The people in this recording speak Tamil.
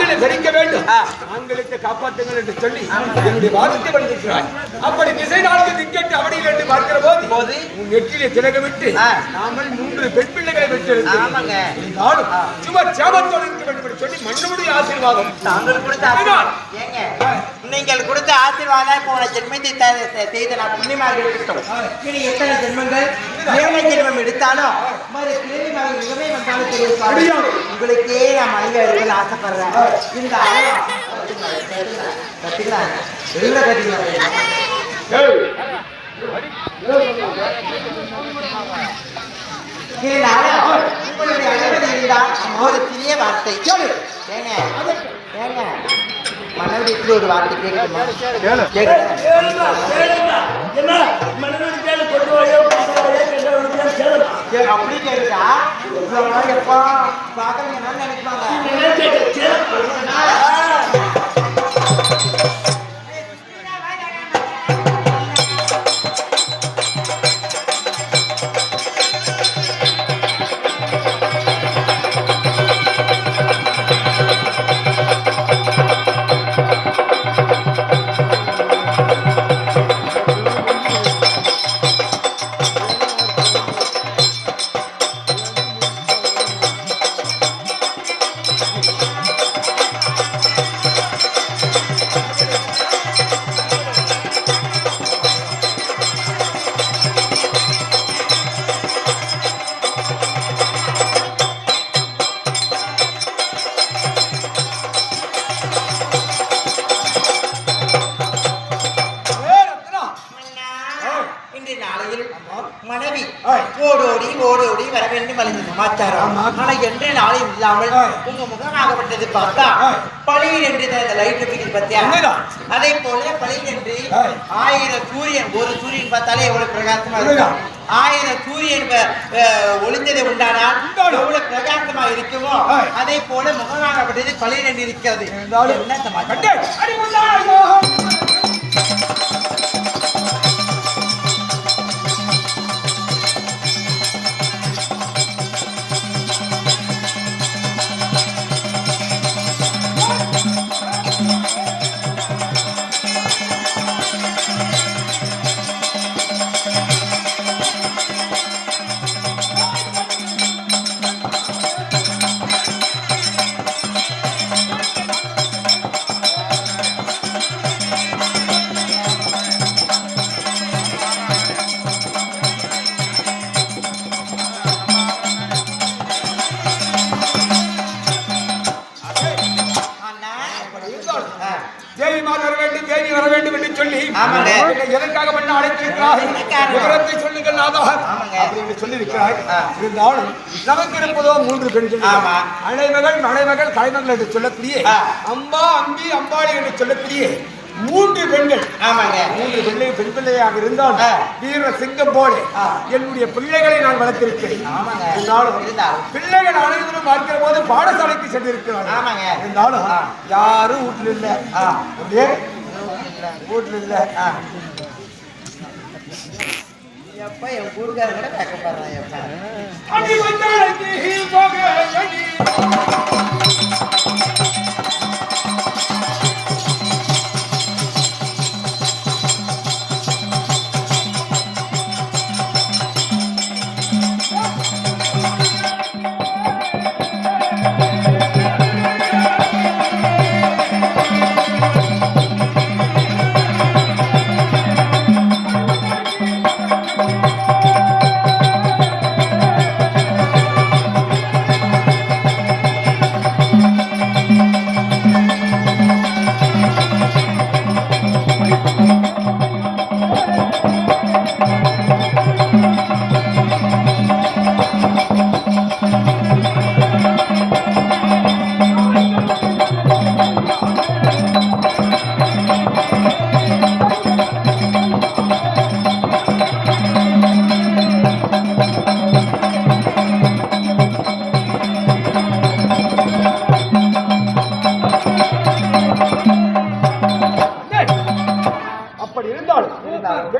வாழ்வில் தரிக்க வேண்டும், ஆண்களுக்கு காப்பாற்றுங்கள் என்று சொல்லி என்னுடைய வாதத்தை வந்திருக்கிறார். அப்படி திசை நான்கு திக்கெட்டு அவடியில் என்று பார்க்கிற போது உன் நெற்றிலே திலகமிட்டு நாமல் 3 பெண் பிள்ளைகளை பெற்றிருக்கிறோம். சும்மா சேமத்தோடு இருக்க வேண்டும் என்று சொல்லி மண்ணுடைய ஆசீர்வாதம் நீங்கள் கொடுத்த ஆசீர்வாதம் போன ஜென்மத்தை செய்த நான் புண்ணியமாக இருக்கட்டும். இனி எத்தனை ஜென்மங்கள் ஏழை ஜென்மம் எடுத்தாலும் மிகவே வந்தாலும் தெரியும். உங்களுக்கே நான் மனைவி இருக்க ஆசைப்படுறேன். இந்த கட்டிங்களா எல்லாம் கட்டிங்களா உங்களுடைய அனுமதி இருந்தால் ஒரு சிறிய வார்த்தை ஏங்க ஏங்க மனைவி ஒரு வார்த்தை கேட்கணுமா? அப்படி கேட்டா எப்பா பாக்குறீங்க நினைப்பாங்க. மனைவி ஓடோடி ஓடோடி வர வேண்டும் அல்லது சமாச்சாரம். ஆனா என்ற நாளையும் இல்லாமல் உங்க முகமாகப்பட்டது பார்த்தா பழையன் என்று லைட் பத்தியா அதே போல பழையன் என்று 1000 சூரியன், ஒரு சூரியன் பார்த்தாலே எவ்வளவு பிரகாசமா இருக்கும். 1000 சூரியன் ஒளிந்தது உண்டானால் எவ்வளவு பிரகாசமா இருக்குமோ அதே போல முகமாகப்பட்டது பழையன் என்று இருக்கிறது. என்ன சமாச்சாரம்? வர வேண்டும் என்று சொல்லி எதற்காக பண்ண அழைத்திருக்கிறாய், விவரத்தை சொல்லுங்கள் நாதா அப்படின்னு சொல்லி இருக்கிறாய். இருந்தாலும் நமக்கு இருப்பதோ 3 பெண்கள், அனைமகள் மனைமகள் கலைமகள் என்று சொல்லக்கூடிய அம்பா அம்பி அம்பாளி என்று சொல்லக்கூடிய 3 பெண்கள். 3 பெண் பிள்ளையாக இருந்தால் வீர சிங்கம் போல என்னுடைய பிள்ளைகளை நான் வளர்த்திருக்கிறேன். இருந்தாலும் பிள்ளைகள் அனைவரும் பார்க்கிற போது பாடசாலைக்கு சென்றிருக்கிறார். இருந்தாலும் யாரும் வீட்டில் இல்லை, வீட்டில் இல்லை. எப்ப என் கூறுகார கூட கேட்கப்படுறான். அப்படி இருந்தாலும்